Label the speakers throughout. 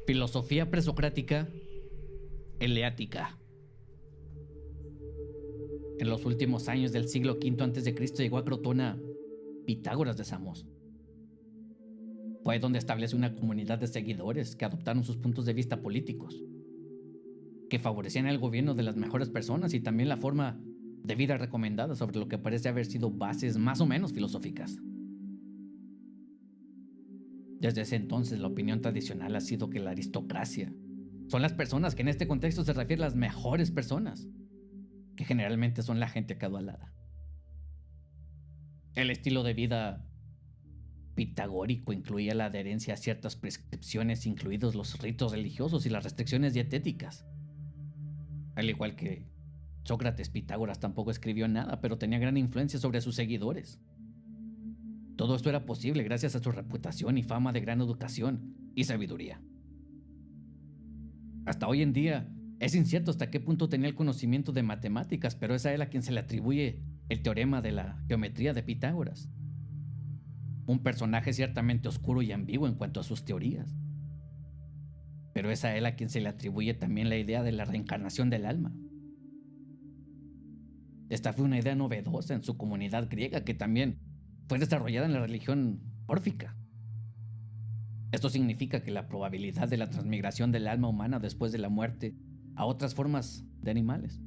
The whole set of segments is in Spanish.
Speaker 1: Filosofía presocrática eleática. En los últimos años del siglo V a.C. llegó a Crotona Pitágoras de Samos. Fue donde estableció una comunidad de seguidores que adoptaron sus puntos de vista políticos, que favorecían el gobierno de las mejores personas y también la forma de vida recomendada sobre lo que parece haber sido bases más o menos filosóficas. Desde ese entonces, la opinión tradicional ha sido que la aristocracia son las personas que en este contexto se refieren a las mejores personas, que generalmente son la gente acaudalada. El estilo de vida pitagórico incluía la adherencia a ciertas prescripciones, incluidos los ritos religiosos y las restricciones dietéticas. Al igual que Sócrates, Pitágoras tampoco escribió nada, pero tenía gran influencia sobre sus seguidores. Todo esto era posible gracias a su reputación y fama de gran educación y sabiduría. Hasta hoy en día, es incierto hasta qué punto tenía el conocimiento de matemáticas, pero es a él a quien se le atribuye el teorema de la geometría de Pitágoras. Un personaje ciertamente oscuro y ambiguo en cuanto a sus teorías. Pero es a él a quien se le atribuye también la idea de la reencarnación del alma. Esta fue una idea novedosa en su comunidad griega que también fue desarrollada en la religión órfica. Esto significa que la probabilidad de la transmigración del alma humana después de la muerte a otras formas de animales.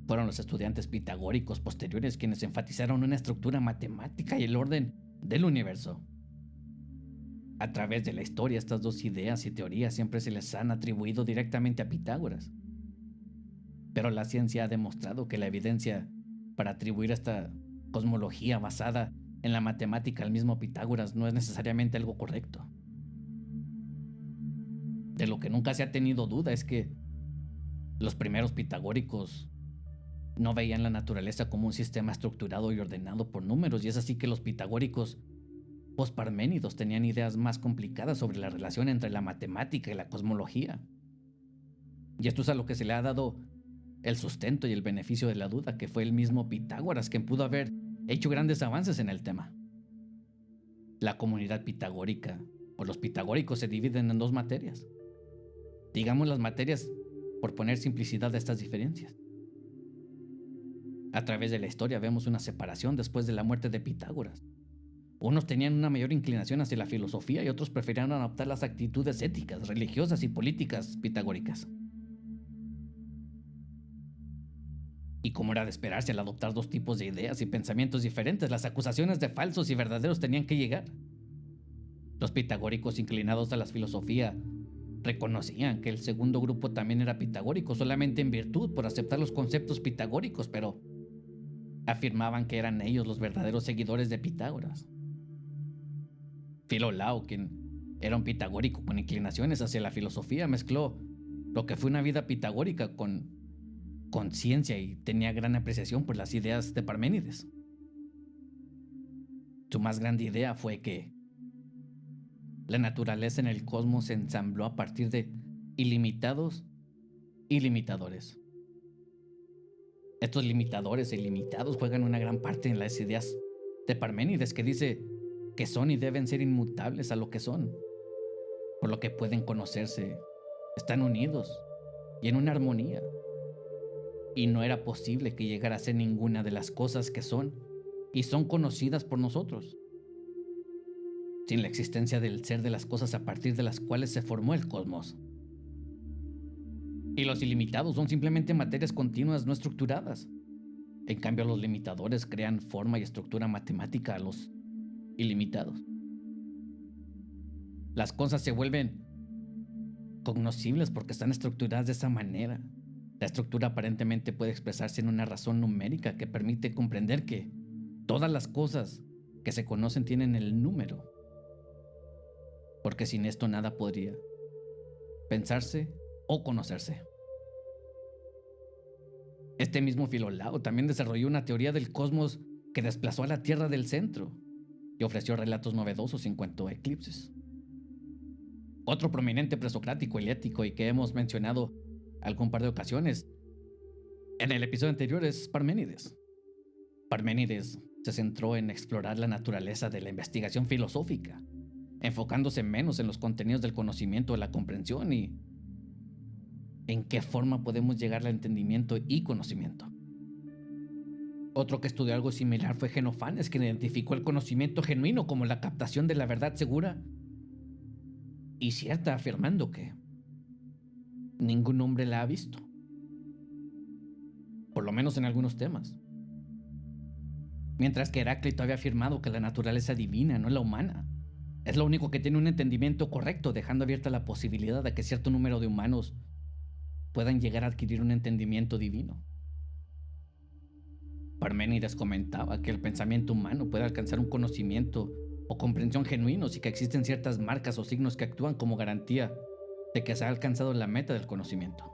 Speaker 1: Fueron los estudiantes pitagóricos posteriores quienes enfatizaron una estructura matemática y el orden del universo. A través de la historia, estas dos ideas y teorías siempre se les han atribuido directamente a Pitágoras. Pero la ciencia ha demostrado que la evidencia para atribuir esta cosmología basada en la matemática al mismo Pitágoras no es necesariamente algo correcto. De lo que nunca se ha tenido duda es que los primeros pitagóricos no veían la naturaleza como un sistema estructurado y ordenado por números, y es así que los pitagóricos posparménidos tenían ideas más complicadas sobre la relación entre la matemática y la cosmología. Y esto es a lo que se le ha dado el sustento y el beneficio de la duda, que fue el mismo Pitágoras quien pudo haber hecho grandes avances en el tema. La comunidad pitagórica, o los pitagóricos, se dividen en dos materias. Digamos las materias por poner simplicidad a estas diferencias. A través de la historia vemos una separación después de la muerte de Pitágoras. Unos tenían una mayor inclinación hacia la filosofía y otros preferían adoptar las actitudes éticas, religiosas y políticas pitagóricas. Y como era de esperarse, al adoptar dos tipos de ideas y pensamientos diferentes, las acusaciones de falsos y verdaderos tenían que llegar. Los pitagóricos inclinados a la filosofía reconocían que el segundo grupo también era pitagórico, solamente en virtud por aceptar los conceptos pitagóricos, pero afirmaban que eran ellos los verdaderos seguidores de Pitágoras. Filolao, quien era un pitagórico con inclinaciones hacia la filosofía, mezcló lo que fue una vida pitagórica con conciencia y tenía gran apreciación por las ideas de Parménides. Su más grande idea fue que la naturaleza en el cosmos se ensambló a partir de ilimitados y limitadores. Estos limitadores e ilimitados juegan una gran parte en las ideas de Parménides, que dice que son y deben ser inmutables a lo que son, por lo que pueden conocerse, están unidos y en una armonía. Y no era posible que llegara a ser ninguna de las cosas que son y son conocidas por nosotros, sin la existencia del ser de las cosas a partir de las cuales se formó el cosmos. Y los ilimitados son simplemente materias continuas no estructuradas. En cambio, los limitadores crean forma y estructura matemática a los ilimitados. Las cosas se vuelven cognoscibles porque están estructuradas de esa manera. La estructura aparentemente puede expresarse en una razón numérica que permite comprender que todas las cosas que se conocen tienen el número, porque sin esto nada podría pensarse o conocerse. Este mismo Filolao también desarrolló una teoría del cosmos que desplazó a la Tierra del centro y ofreció relatos novedosos en cuanto a eclipses. Otro prominente presocrático eleático y que hemos mencionado algún par de ocasiones en el episodio anterior es Parménides. Parménides se centró en explorar la naturaleza de la investigación filosófica enfocándose menos en los contenidos del conocimiento o la comprensión y en qué forma podemos llegar al entendimiento y conocimiento. Otro que estudió algo similar fue Jenofanes, quien identificó el conocimiento genuino como la captación de la verdad segura y cierta, afirmando que ningún hombre la ha visto, por lo menos en algunos temas. Mientras que Heráclito había afirmado que la naturaleza divina, no la humana, es lo único que tiene un entendimiento correcto, dejando abierta la posibilidad de que cierto número de humanos puedan llegar a adquirir un entendimiento divino. Parménides comentaba que el pensamiento humano puede alcanzar un conocimiento o comprensión genuinos y que existen ciertas marcas o signos que actúan como garantía de que se ha alcanzado la meta del conocimiento.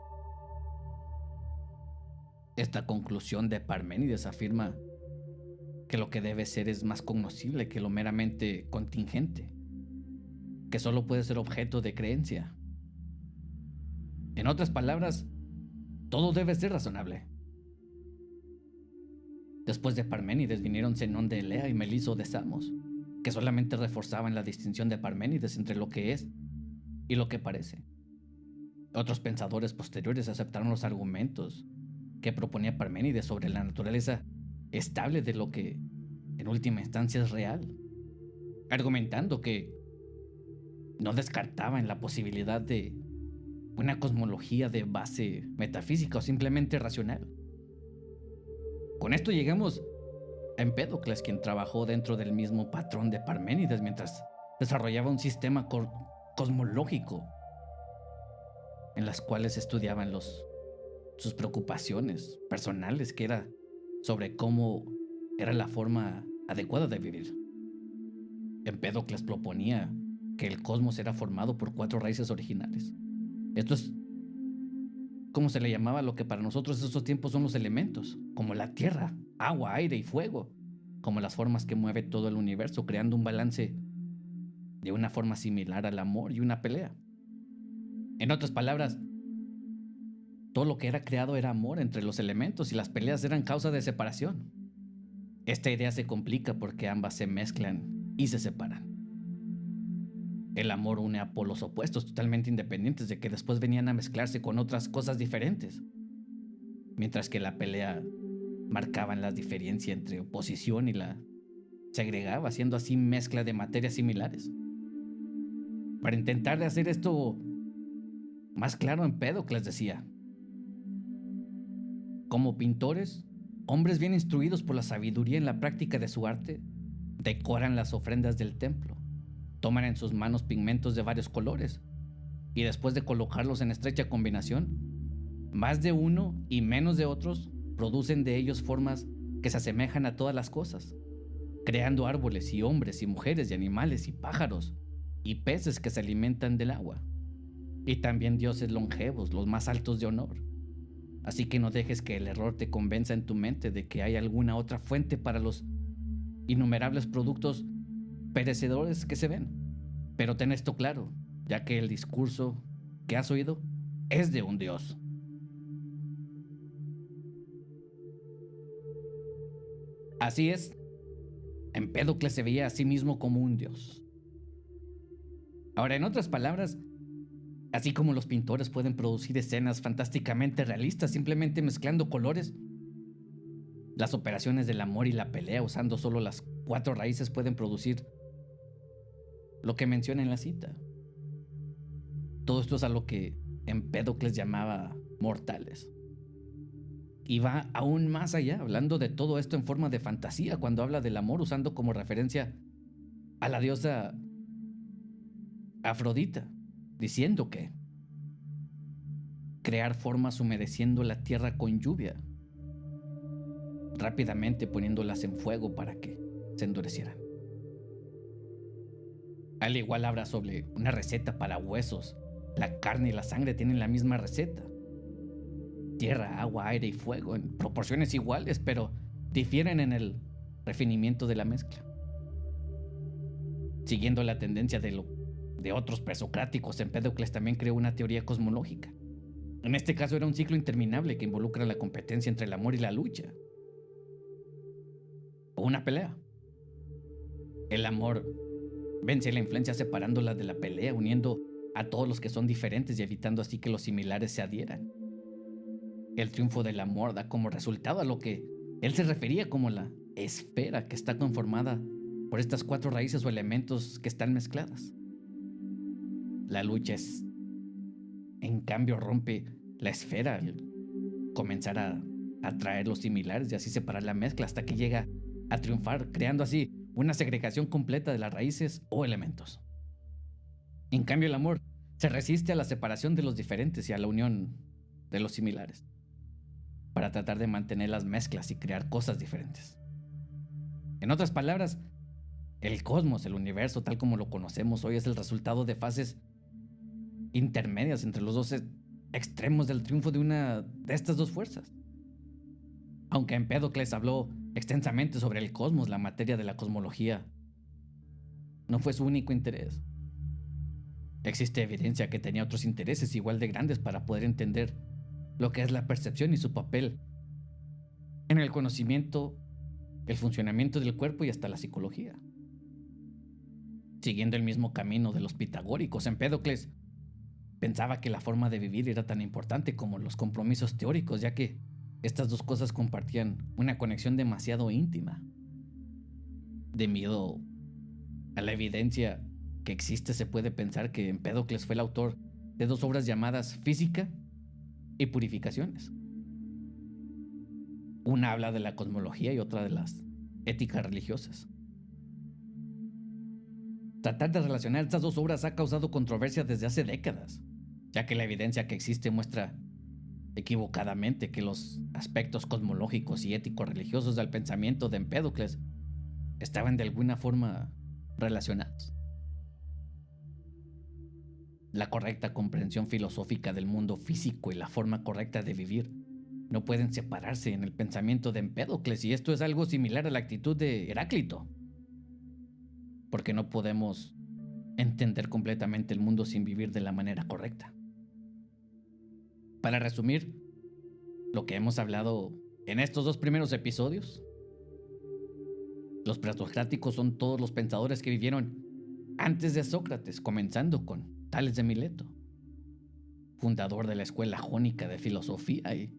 Speaker 1: Esta conclusión de Parménides afirma que lo que debe ser es más cognoscible que lo meramente contingente, que solo puede ser objeto de creencia. En otras palabras, todo debe ser razonable. Después de Parménides vinieron Zenón de Elea y Meliso de Samos, que solamente reforzaban la distinción de Parménides entre lo que es y lo que parece. Otros pensadores posteriores aceptaron los argumentos que proponía Parménides sobre la naturaleza estable de lo que en última instancia es real, argumentando que no descartaban la posibilidad de una cosmología de base metafísica o simplemente racional. Con esto llegamos a Empédocles, quien trabajó dentro del mismo patrón de Parménides mientras desarrollaba un sistema cosmológico en las cuales estudiaban sus preocupaciones personales, que era sobre cómo era la forma adecuada de vivir. Empédocles proponía que el cosmos era formado por 4 raíces originales. Esto es como se le llamaba lo que para nosotros estos tiempos son los elementos, como la tierra, agua, aire y fuego, como las formas que mueve todo el universo, creando un balance de una forma similar al amor y una pelea. En otras palabras, todo lo que era creado era amor entre los elementos y las peleas eran causa de separación. Esta idea se complica porque ambas se mezclan y se separan. El amor une a polos opuestos totalmente independientes de que después venían a mezclarse con otras cosas diferentes, mientras que la pelea marcaba la diferencia entre oposición y la segregaba, haciendo así mezcla de materias similares. Para intentar hacer esto más claro, Empédocles decía: como pintores, hombres bien instruidos por la sabiduría en la práctica de su arte, decoran las ofrendas del templo. Toman en sus manos pigmentos de varios colores y después de colocarlos en estrecha combinación, más de uno y menos de otros producen de ellos formas que se asemejan a todas las cosas, creando árboles y hombres y mujeres y animales y pájaros y peces que se alimentan del agua, y también dioses longevos, los más altos de honor. Así que no dejes que el error te convenza en tu mente de que hay alguna otra fuente para los innumerables productos perecedores que se ven. Pero ten esto claro, ya que el discurso que has oído es de un dios. Así es, Empédocles se veía a sí mismo como un dios. Ahora, en otras palabras, así como los pintores pueden producir escenas fantásticamente realistas simplemente mezclando colores, las operaciones del amor y la pelea usando solo las 4 raíces pueden producir lo que menciona en la cita. Todo esto es a lo que Empédocles llamaba mortales. Y va aún más allá, hablando de todo esto en forma de fantasía, cuando habla del amor usando como referencia a la diosa Afrodita, diciendo que crear formas humedeciendo la tierra con lluvia, rápidamente poniéndolas en fuego para que se endurecieran. Al igual habla sobre una receta para huesos. La carne y la sangre tienen la misma receta. Tierra, agua, aire y fuego en proporciones iguales, pero difieren en el refinamiento de la mezcla. Siguiendo la tendencia de otros presocráticos, Empédocles también creó una teoría cosmológica. En este caso era un ciclo interminable que involucra la competencia entre el amor y la lucha. O una pelea. El amor Vence la influencia separándola de la pelea, uniendo a todos los que son diferentes y evitando así que los similares se adhieran. El triunfo del amor da como resultado a lo que él se refería como la esfera, que está conformada por estas cuatro raíces o elementos que están mezcladas. La lucha es, en cambio, rompe la esfera al comenzar a atraer los similares y así separar la mezcla hasta que llega a triunfar, creando así una segregación completa de las raíces o elementos. En cambio, el amor se resiste a la separación de los diferentes y a la unión de los similares, para tratar de mantener las mezclas y crear cosas diferentes. En otras palabras, el cosmos, el universo tal como lo conocemos hoy, es el resultado de fases intermedias entre los dos extremos del triunfo de una de estas dos fuerzas. Aunque Empédocles habló extensamente sobre el cosmos, la materia de la cosmología no fue su único interés. Existe evidencia que tenía otros intereses igual de grandes para poder entender lo que es la percepción y su papel en el conocimiento, el funcionamiento del cuerpo y hasta la psicología. Siguiendo el mismo camino de los pitagóricos, Empédocles pensaba que la forma de vivir era tan importante como los compromisos teóricos, ya que estas dos cosas compartían una conexión demasiado íntima. Debido a la evidencia que existe, se puede pensar que Empédocles fue el autor de dos obras llamadas Física y Purificaciones. Una habla de la cosmología y otra de las éticas religiosas. Tratar de relacionar estas dos obras ha causado controversia desde hace décadas, ya que la evidencia que existe muestra equivocadamente que los aspectos cosmológicos y éticos religiosos del pensamiento de Empédocles estaban de alguna forma relacionados. La correcta comprensión filosófica del mundo físico y la forma correcta de vivir no pueden separarse en el pensamiento de Empédocles, y esto es algo similar a la actitud de Heráclito, porque no podemos entender completamente el mundo sin vivir de la manera correcta. Para resumir lo que hemos hablado en estos dos primeros episodios, los presocráticos son todos los pensadores que vivieron antes de Sócrates, comenzando con Tales de Mileto, fundador de la escuela jónica de filosofía y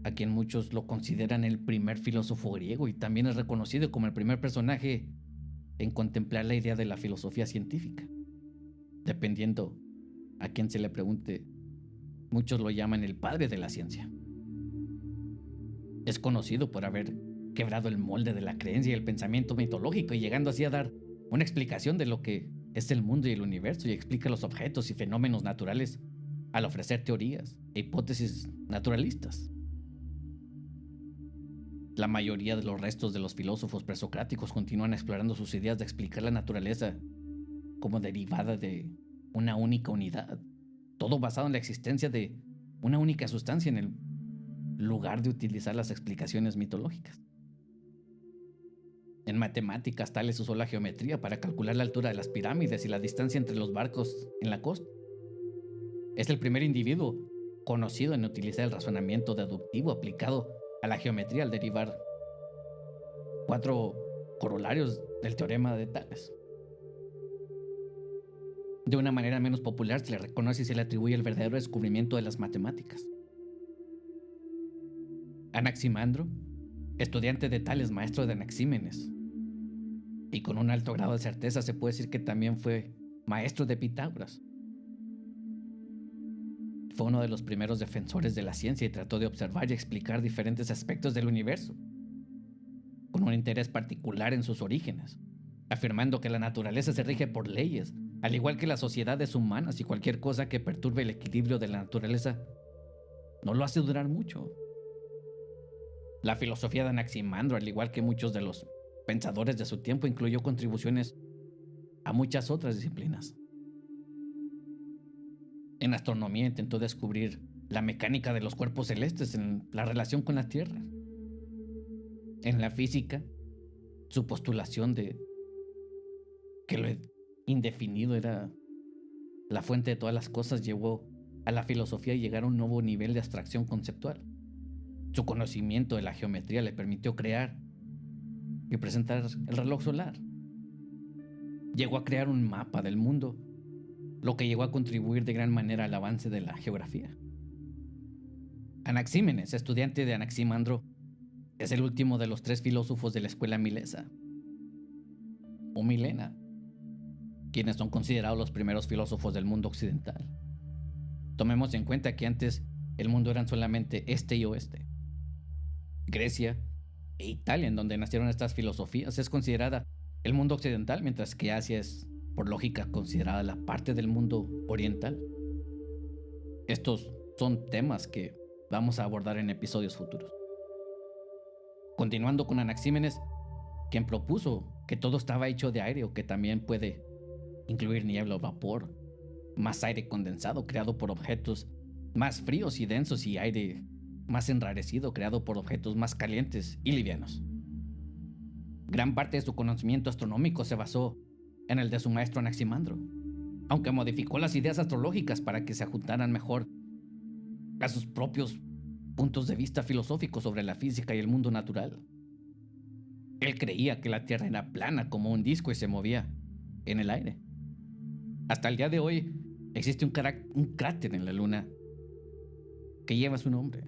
Speaker 1: a quien muchos lo consideran el primer filósofo griego, y también es reconocido como el primer personaje en contemplar la idea de la filosofía científica. Dependiendo a quien se le pregunte, muchos lo llaman el padre de la ciencia. Es conocido por haber quebrado el molde de la creencia y el pensamiento mitológico, y llegando así a dar una explicación de lo que es el mundo y el universo, y explica los objetos y fenómenos naturales al ofrecer teorías e hipótesis naturalistas. La mayoría de los restos de los filósofos presocráticos continúan explorando sus ideas de explicar la naturaleza como derivada de una única unidad, todo basado en la existencia de una única sustancia en el lugar de utilizar las explicaciones mitológicas. En matemáticas, Tales usó la geometría para calcular la altura de las pirámides y la distancia entre los barcos en la costa. Es el primer individuo conocido en utilizar el razonamiento deductivo aplicado a la geometría al derivar 4 corolarios del teorema de Tales. De una manera menos popular se le reconoce y se le atribuye el verdadero descubrimiento de las matemáticas. Anaximandro, estudiante de Tales, maestro de Anaxímenes, y con un alto grado de certeza se puede decir que también fue maestro de Pitágoras. Fue uno de los primeros defensores de la ciencia y trató de observar y explicar diferentes aspectos del universo, con un interés particular en sus orígenes, afirmando que la naturaleza se rige por leyes, al igual que las sociedades humanas, y cualquier cosa que perturbe el equilibrio de la naturaleza no lo hace durar mucho. La filosofía de Anaximandro, al igual que muchos de los pensadores de su tiempo, incluyó contribuciones a muchas otras disciplinas. En astronomía intentó descubrir la mecánica de los cuerpos celestes en la relación con la Tierra. En la física, su postulación de que lo indefinido era la fuente de todas las cosas llevó a la filosofía a llegar a un nuevo nivel de abstracción conceptual. Su conocimiento de la geometría le permitió crear y presentar el reloj solar. llegó a crear un mapa del mundo, lo que llegó a contribuir de gran manera al avance de la geografía. Anaxímenes, estudiante de Anaximandro, es el último de los 3 filósofos de la escuela milesa, o milena, quienes son considerados los primeros filósofos del mundo occidental. Tomemos en cuenta que antes el mundo eran solamente este y oeste. Grecia e Italia, en donde nacieron estas filosofías, es considerada el mundo occidental, mientras que Asia es, por lógica, considerada la parte del mundo oriental. Estos son temas que vamos a abordar en episodios futuros. Continuando con Anaxímenes, quien propuso que todo estaba hecho de aire o que también puede incluir niebla o vapor, más aire condensado creado por objetos más fríos y densos y aire más enrarecido creado por objetos más calientes y livianos. Gran parte de su conocimiento astronómico se basó en el de su maestro Anaximandro, aunque modificó las ideas astrológicas para que se ajustaran mejor a sus propios puntos de vista filosóficos sobre la física y el mundo natural. Él creía que la Tierra era plana como un disco y se movía en el aire. Hasta el día de hoy existe un cráter en la Luna que lleva su nombre.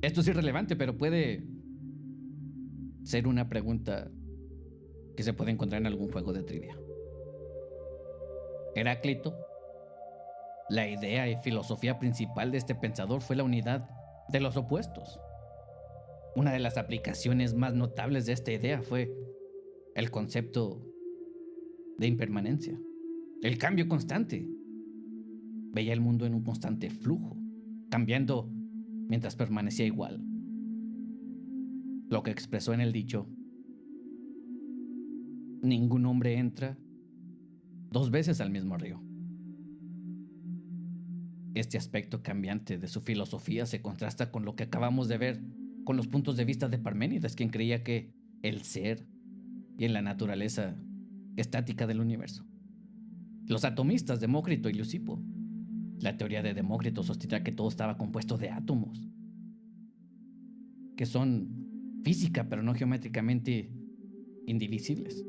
Speaker 1: Esto es irrelevante, pero puede ser una pregunta que se puede encontrar en algún juego de trivia. Heráclito, la idea y filosofía principal de este pensador fue la unidad de los opuestos. Una de las aplicaciones más notables de esta idea fue el concepto de impermanencia, el cambio constante. Veía el mundo en un constante flujo, cambiando mientras permanecía igual. Lo que expresó en el dicho: ningún hombre entra 2 veces al mismo río. Este aspecto cambiante de su filosofía se contrasta con lo que acabamos de ver con los puntos de vista de Parménides, quien creía que el ser y en la naturaleza estática del universo. Los atomistas Demócrito y Leucipo. La teoría de Demócrito sostenía que todo estaba compuesto de átomos, que son física pero no geométricamente indivisibles,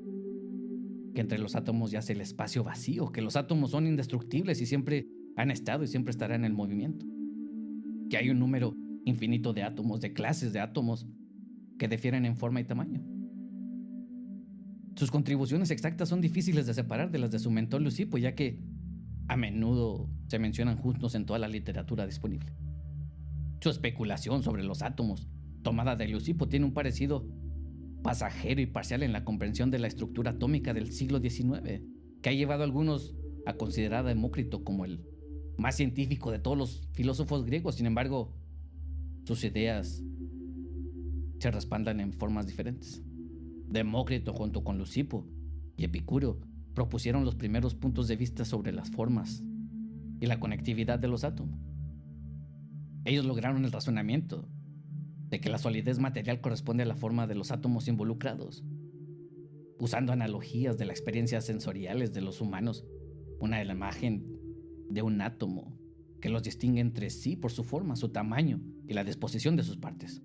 Speaker 1: que entre los átomos yace el espacio vacío, que los átomos son indestructibles y siempre han estado y siempre estarán en el movimiento, que hay un número infinito de átomos, de clases de átomos que difieren en forma y tamaño. Sus contribuciones exactas son difíciles de separar de las de su mentor Leucipo, ya que a menudo se mencionan juntos en toda la literatura disponible. Su especulación sobre los átomos, tomada de Leucipo, tiene un parecido pasajero y parcial en la comprensión de la estructura atómica del siglo XIX, que ha llevado a algunos a considerar a Demócrito como el más científico de todos los filósofos griegos. Sin embargo, sus ideas se respaldan en formas diferentes. Demócrito, junto con Leucipo y Epicuro, propusieron los primeros puntos de vista sobre las formas y la conectividad de los átomos. Ellos lograron el razonamiento de que la solidez material corresponde a la forma de los átomos involucrados, usando analogías de las experiencias sensoriales de los humanos, una imagen de un átomo que los distingue entre sí por su forma, su tamaño y la disposición de sus partes.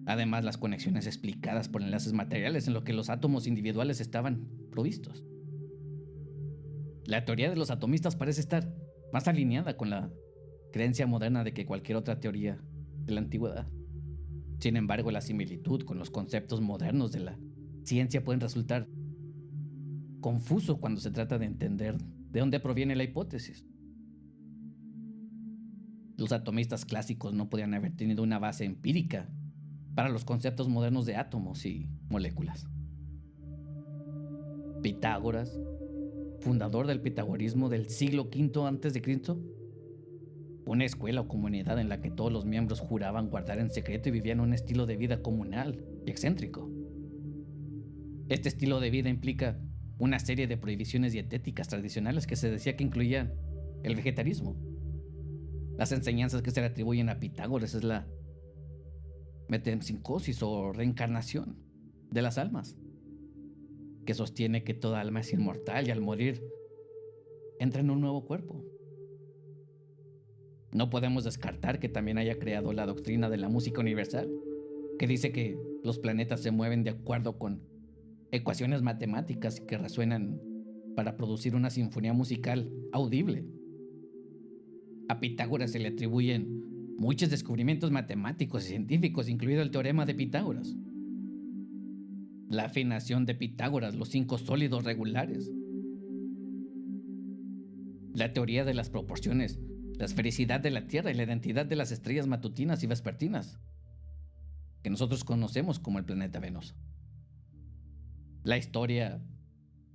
Speaker 1: Además, las conexiones explicadas por enlaces materiales en los que los átomos individuales estaban provistos. La teoría de los atomistas parece estar más alineada con la creencia moderna de que cualquier otra teoría de la antigüedad. Sin embargo, la similitud con los conceptos modernos de la ciencia pueden resultar confuso cuando se trata de entender de dónde proviene la hipótesis. Los atomistas clásicos no podían haber tenido una base empírica para los conceptos modernos de átomos y moléculas. Pitágoras, fundador del pitagorismo del siglo V a.C., una escuela o comunidad en la que todos los miembros juraban guardar en secreto y vivían un estilo de vida comunal y excéntrico. Este estilo de vida implica una serie de prohibiciones dietéticas tradicionales que se decía que incluían el vegetarismo. Las enseñanzas que se le atribuyen a Pitágoras es la metempsicosis o reencarnación de las almas, que sostiene que toda alma es inmortal y al morir entra en un nuevo cuerpo. No podemos descartar que también haya creado la doctrina de la música universal, que dice que los planetas se mueven de acuerdo con ecuaciones matemáticas que resuenan para producir una sinfonía musical audible. A Pitágoras se le atribuyen muchos descubrimientos matemáticos y científicos, incluido el teorema de Pitágoras, la afinación de Pitágoras, los cinco sólidos regulares, la teoría de las proporciones, la esfericidad de la Tierra y la identidad de las estrellas matutinas y vespertinas, que nosotros conocemos como el planeta Venus. La historia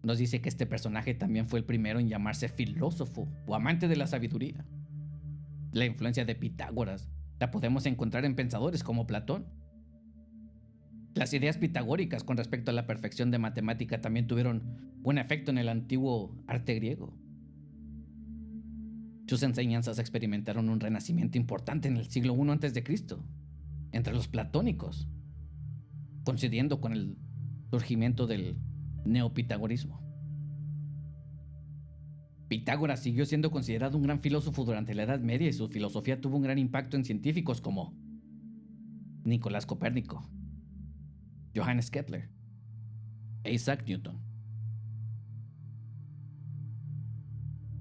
Speaker 1: nos dice que este personaje también fue el primero en llamarse filósofo o amante de la sabiduría. La influencia de Pitágoras la podemos encontrar en pensadores como Platón. Las ideas pitagóricas con respecto a la perfección de matemática también tuvieron un efecto en el antiguo arte griego. Sus enseñanzas experimentaron un renacimiento importante en el siglo I a.C., entre los platónicos, coincidiendo con el surgimiento del neopitagorismo. Pitágoras siguió siendo considerado un gran filósofo durante la Edad Media y su filosofía tuvo un gran impacto en científicos como Nicolás Copérnico, Johannes Kepler e Isaac Newton.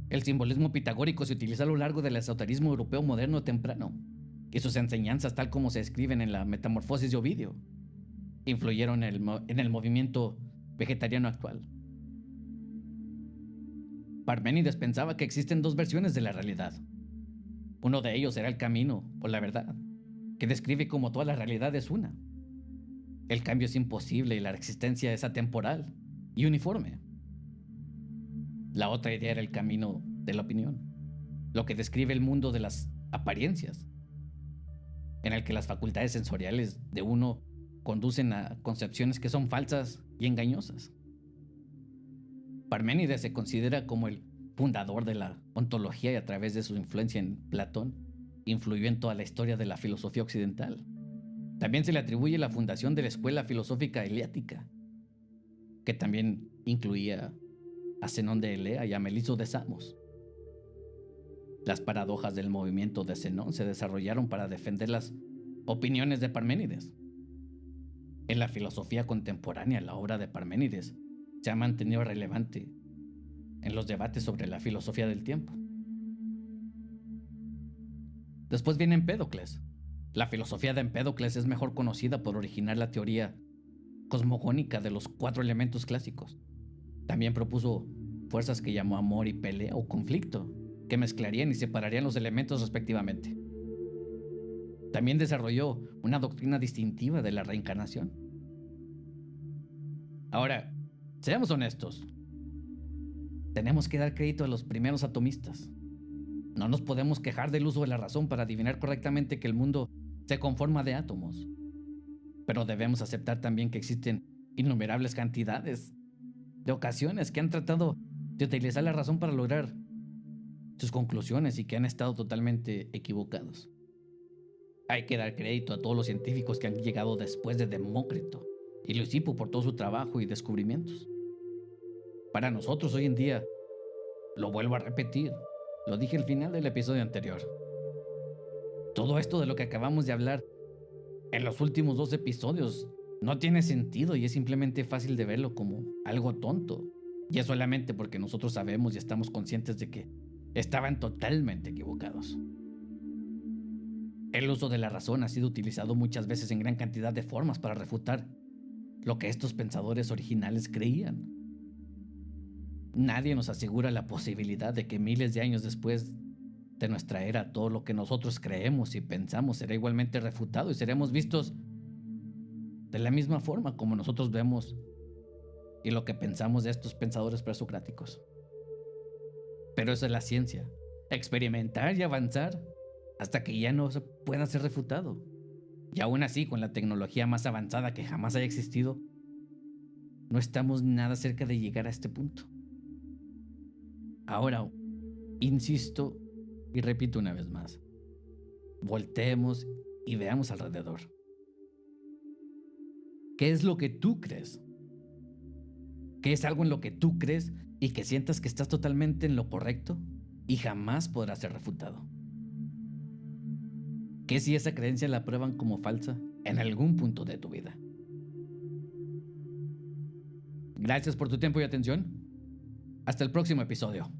Speaker 1: El simbolismo pitagórico se utilizó a lo largo del esoterismo europeo moderno temprano, y sus enseñanzas, tal como se escriben en la Metamorfosis de Ovidio, influyeron en el movimiento vegetariano actual. Parménides pensaba que existen dos versiones de la realidad. Uno de ellos era el camino o la verdad, que describe cómo toda la realidad es una. El cambio es imposible y la existencia es atemporal y uniforme. La otra idea era el camino de la opinión, lo que describe el mundo de las apariencias, en el que las facultades sensoriales de uno conducen a concepciones que son falsas y engañosas. Parménides se considera como el fundador de la ontología y a través de su influencia en Platón, influyó en toda la historia de la filosofía occidental. También se le atribuye la fundación de la escuela filosófica eleática, que también incluía a Zenón de Elea y a Meliso de Samos. Las paradojas del movimiento de Zenón se desarrollaron para defender las opiniones de Parménides. En la filosofía contemporánea, la obra de Parménides se ha mantenido relevante en los debates sobre la filosofía del tiempo. Después viene Empédocles. La filosofía de Empédocles es mejor conocida por originar la teoría cosmogónica de los cuatro elementos clásicos. También propuso fuerzas que llamó amor y pelea o conflicto, que mezclarían y separarían los elementos respectivamente. También desarrolló una doctrina distintiva de la reencarnación. Ahora, seamos honestos. Tenemos que dar crédito a los primeros atomistas. No nos podemos quejar del uso de la razón para adivinar correctamente que el mundo se conforma de átomos. Pero debemos aceptar también que existen innumerables cantidades de ocasiones que han tratado de utilizar la razón para lograr sus conclusiones y que han estado totalmente equivocados. Hay que dar crédito a todos los científicos que han llegado después de Demócrito y Leucipo por todo su trabajo y descubrimientos. Para nosotros hoy en día, lo vuelvo a repetir, lo dije al final del episodio anterior, todo esto de lo que acabamos de hablar en los últimos 2 episodios no tiene sentido y es simplemente fácil de verlo como algo tonto. Y es solamente porque nosotros sabemos y estamos conscientes de que estaban totalmente equivocados. El uso de la razón ha sido utilizado muchas veces en gran cantidad de formas para refutar lo que estos pensadores originales creían. Nadie nos asegura la posibilidad de que miles de años después de nuestra era todo lo que nosotros creemos y pensamos será igualmente refutado y seremos vistos de la misma forma como nosotros vemos y lo que pensamos de estos pensadores presocráticos. Pero eso es la ciencia, experimentar y avanzar hasta que ya no se pueda ser refutado. Y aún así, con la tecnología más avanzada que jamás haya existido, no estamos nada cerca de llegar a este punto. Ahora, insisto y repito una vez más, volteemos y veamos alrededor. ¿Qué es lo que tú crees? ¿Qué es algo en lo que tú crees y que sientas que estás totalmente en lo correcto y jamás podrá ser refutado? ¿Qué si esa creencia la prueban como falsa en algún punto de tu vida? Gracias por tu tiempo y atención. Hasta el próximo episodio.